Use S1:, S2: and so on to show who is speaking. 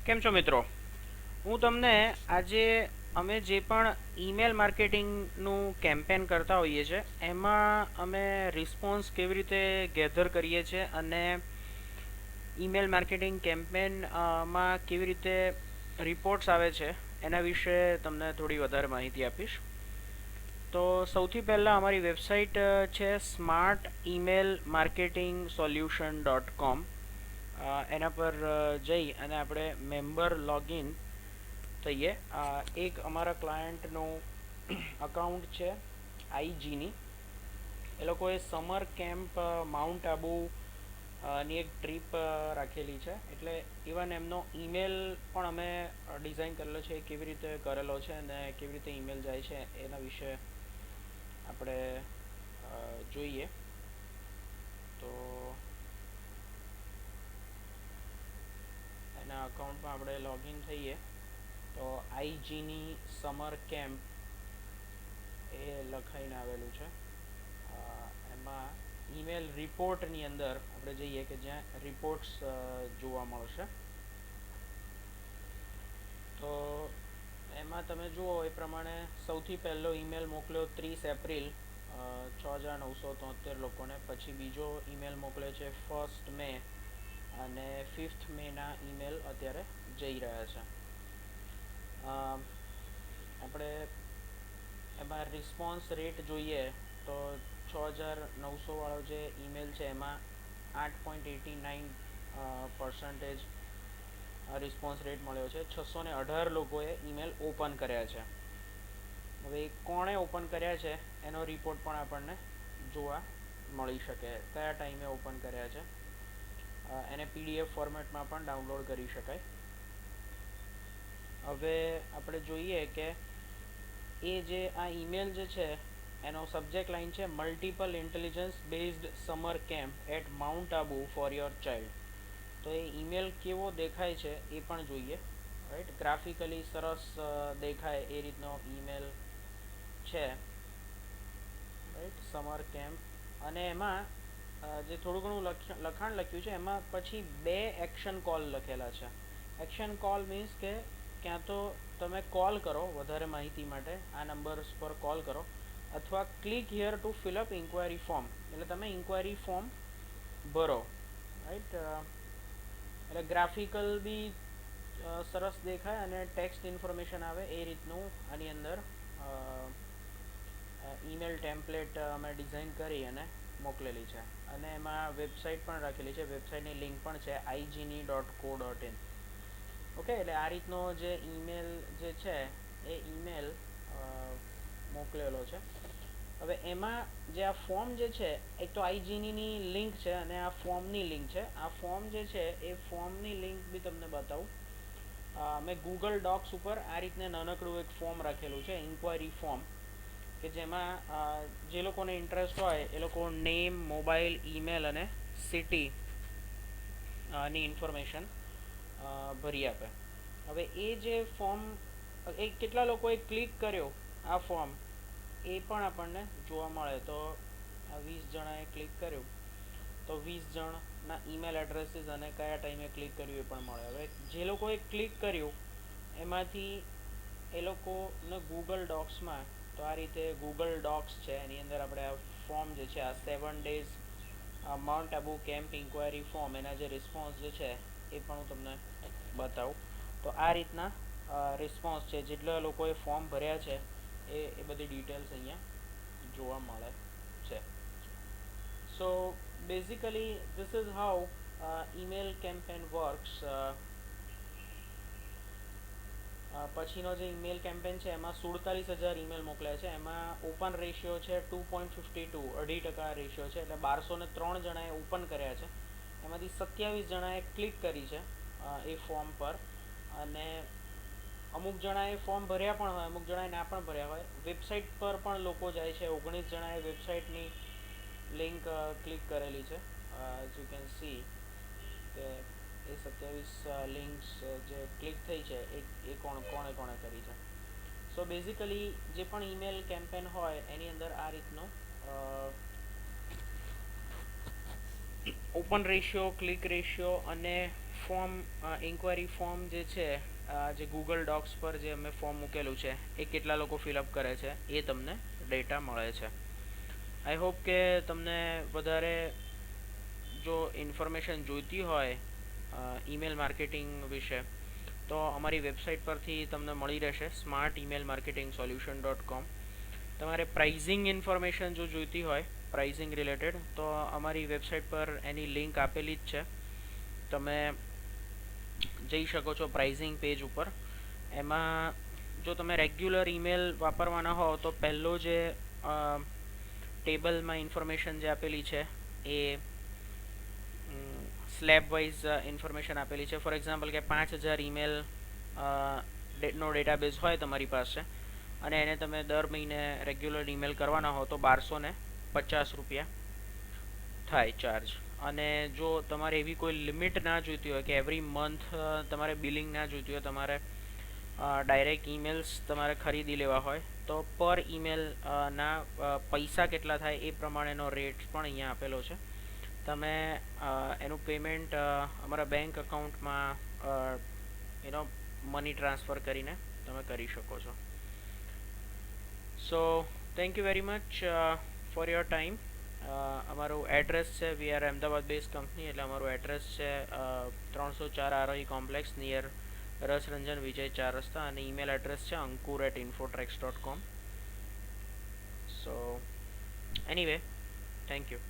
S1: કેમ છો મિત્રો? હું તમને આજે અમે જે પણ ઈમેલ માર્કેટિંગનું કેમ્પેન કરતા હોઈએ છીએ એમાં અમે રિસ્પોન્સ કેવી રીતે ગેધર કરીએ છીએ અને ઈમેલ માર્કેટિંગ કેમ્પેનમાં કેવી રીતે રિપોર્ટ્સ આવે છે એના વિશે તમને થોડી વધારે માહિતી આપીશ. તો સૌથી પહેલાં અમારી વેબસાઇટ છે સ્માર્ટ ઈમેલ માર્કેટિંગ સોલ્યુશન.com. એના પર જઈ અને આપણે મેમ્બર લોગિન થઈએ. એક અમારા ક્લાયન્ટનું અકાઉન્ટ છે આઈજીની. એ લોકોએ સમર કેમ્પ માઉન્ટ આબુ ની એક ટ્રીપ રાખેલી છે, એટલે ઇવન એમનો ઈમેલ પણ અમે ડિઝાઇન કરેલો છે, કેવી રીતે કરેલો છે અને કેવી રીતે ઈમેલ જાય છે એના વિશે આપણે જોઈએ. તો એના અકાઉન્ટમાં આપણે લોગિન થઈએ તો આઈજીની સમર કેમ્પ એ લખાઈને આવેલું છે. એમાં ઈમેલ રિપોર્ટની અંદર આપણે જઈએ કે જ્યાં રિપોર્ટ્સ જોવા મળશે. તો એમાં તમે જુઓ એ પ્રમાણે સૌથી પહેલો ઈમેલ મોકલ્યો 30 એપ્રિલ 6,973 લોકોને. પછી બીજો ઈમેલ મોકલે છે 1 મે અને 5 મેના ઈમેલ અત્યારે જઈ રહ્યા છે. આપણે એમાં રિસ્પોન્સ રેટ જોઈએ તો 6,900 વાળો જે ઈમેલ છે એમાં 8.89% રિસ્પોન્સ રેટ મળ્યો છે. 618 લોકોએ ઈમેલ ઓપન કર્યા છે. હવે કોણે ઓપન કર્યા છે એનો રિપોર્ટ પણ આપણને જોવા મળી શકે, કયા ટાઈમે ઓપન કર્યા છે. એને પીડીએફ ફોર્મેટમાં પણ ડાઉનલોડ કરી શકાય. હવે આપણે જોઈએ કે એ જે આ ઈમેલ જે છે એનો સબ્જેક્ટ લાઇન છે multiple intelligence based summer camp at Mount Abu for your child. તો એ ઈમેલ કેવો દેખાય છે એ પણ જોઈએ. રાઈટ, ગ્રાફિકલી સરસ દેખાય એ રીતનો ઈમેલ છે. Right, summer camp. અને એમાં જે થોડું ઘણું લખાણ લખ્યું છે એમાં પછી 2 એક્શન કોલ લખેલા છે. એક્શન કોલ મીન્સ કે ક્યાં તો તમે કોલ કરો વધારે માહિતી માટે, આ નંબર્સ પર કોલ કરો, અથવા click here to fill up inquiry form, એટલે તમે ઇન્ક્વાયરી ફોર્મ ભરો. રાઈટ, એટલે ગ્રાફિકલ બી સરસ દેખાય અને ટેક્સ્ટ ઇન્ફોર્મેશન આવે એ રીતનું આની અંદર ઈમેલ ટેમ્પલેટ અમે ડિઝાઇન કરી અને મોકલેલી છે. અને એમાં વેબસાઇટ પણ રાખેલી છે, વેબસાઇટની લિંક પણ છે igini.co.in. ઓકે, એટલે આ રીતનો જે ઈમેલ જે છે એ ઈમેલ મોકલેલો છે. હવે એમાં જે આ ફોર્મ જે છે એક તો આઈજીની લિંક છે અને આ ફોર્મની લિંક છે. આ ફોર્મ જે છે એ ફોર્મની લિંક બી તમને બતાવું. મેં ગૂગલ ડોક્સ ઉપર આ રીતને નાનકડું એક ફોર્મ રાખેલું છે, ઇન્ક્વાયરી ફોર્મ, કે જેમાં જે લોકોને ઇન્ટરેસ્ટ હોય એ લોકો નેમ, મોબાઈલ, ઈમેલ અને સિટી ની ઇન્ફોર્મેશન ભરી આપે. હવે એ જે ફોર્મ એ કેટલા લોકોએ ક્લિક કર્યો આ ફોર્મ એ પણ આપણને જોવા મળે. તો 20 જણાએ ક્લિક કર્યું તો 20 જણના ઈમેલ એડ્રેસીસ અને કયા ટાઈમે ક્લિક કર્યું એ પણ મળે. હવે જે લોકોએ ક્લિક કર્યું એમાંથી એ લોકોને ગૂગલ ડોક્સમાં, તો આ રીતે ગૂગલ ડોક્સ છે એની અંદર આપણે આ ફોર્મ જે છે આ 7 days Mount Abu camp inquiry form, એના જે રિસ્પોન્સ જે છે એ પણ હું તમને બતાવું. તો આ રીતના રિસ્પોન્સ છે, જેટલા લોકોએ ફોર્મ ભર્યા છે એ બધી ડિટેલ્સ અહીંયા જોવા મળે છે. So basically this is how email campaign works. પછીનો જે ઈમેલ કેમ્પેન છે એમાં 47,000 ઈમેલ મોકલ્યા છે. એમાં ઓપન રેશિયો છે 2.52, 2.5% રેશિયો છે, એટલે 1203 જણાએ ઓપન કર્યા છે. એમાંથી 27 જણાએ ક્લિક કરી છે એ ફોર્મ પર, અને અમુક જણાએ ફોર્મ ભર્યા પણ હોય, અમુક જણાએ ના પણ ભર્યા હોય. વેબસાઇટ પર પણ લોકો જાય છે. 19 જણાએ વેબસાઇટની લિંક ક્લિક કરેલી છે. એઝ યુ કેન સી કે એ 27 લિંક્સ જે ક્લિક થઈ છે એ કોણે કરી છે. સો બેઝિકલી જે પણ ઈમેલ કેમ્પેન હોય એની અંદર આ રીતનો ઓપન રેશિયો, ક્લિક રેશિયો અને ફોર્મ ઇન્ક્વાયરી ફોર્મ જે છે જે ગૂગલ ડોક્સ પર જે અમે ફોર્મ મૂકેલું છે એ કેટલા લોકો ફિલઅપ કરે છે એ તમને ડેટા મળે છે. આઈ હોપ કે તમને વધારે જો ઇન્ફોર્મેશન જોઈતી હોય ઈમેલ માર્કેટિંગ વિશે તો અમારી વેબસાઇટ પરથી તમને મળી રહેશે સ્માર્ટ ઈમેલ માર્કેટિંગ સોલ્યુશન.com. તમારે પ્રાઇઝિંગ ઇન્ફોર્મેશન જો જોઈતી હોય પ્રાઇઝિંગ રિલેટેડ તો અમારી વેબસાઇટ પર એની લિંક આપેલી જ છે. તમે જઈ શકો છો પ્રાઇઝિંગ પેજ ઉપર. એમાં જો તમે રેગ્યુલર ઈમેલ વાપરવાના હો તો પહેલો જે ટેબલમાં ઇન્ફોર્મેશન જે આપેલી છે એ સ્લેબ વાઇઝ ઇન્ફોર્મેશન આપેલી છે. ફોર એક્ઝામ્પલ કે 5000 ઈમેલ નો ડેટાબેઝ હોય તમારી પાસે અને એને તમે દર મહિને રેગ્યુલર ઈમેલ કરવાના હો તો 1250 રૂપિયા થાય ચાર્જ. અને જો તમારે એવી કોઈ લિમિટ ના જોઈતી હોય કે એવરી મંથ તમારે બિલિંગ ના જોઈતી હોય, તમારે ડાયરેક્ટ ઈમેલ્સ તમારે ખરીદી લેવા હોય તો પર ઈમેલ ના પૈસા કેટલા થાય એ પ્રમાણેનો રેટ પણ અહીંયા આપેલો છે. તમે એનું પેમેન્ટ અમારા બેંક અકાઉન્ટમાં મની ટ્રાન્સફર કરીને તમે કરી શકો છો. So thank you very much for your time. અમારું એડ્રેસ છે we are Ahmedabad base company, એટલે અમારું એડ્રેસ છે 304 આરોહી કોમ્પ્લેક્સ નિયર રસરંજન વિજય 4 રસ્તા, અને ઈમેલ એડ્રેસ છે ankur@infotrex.com. So anyway, thank you.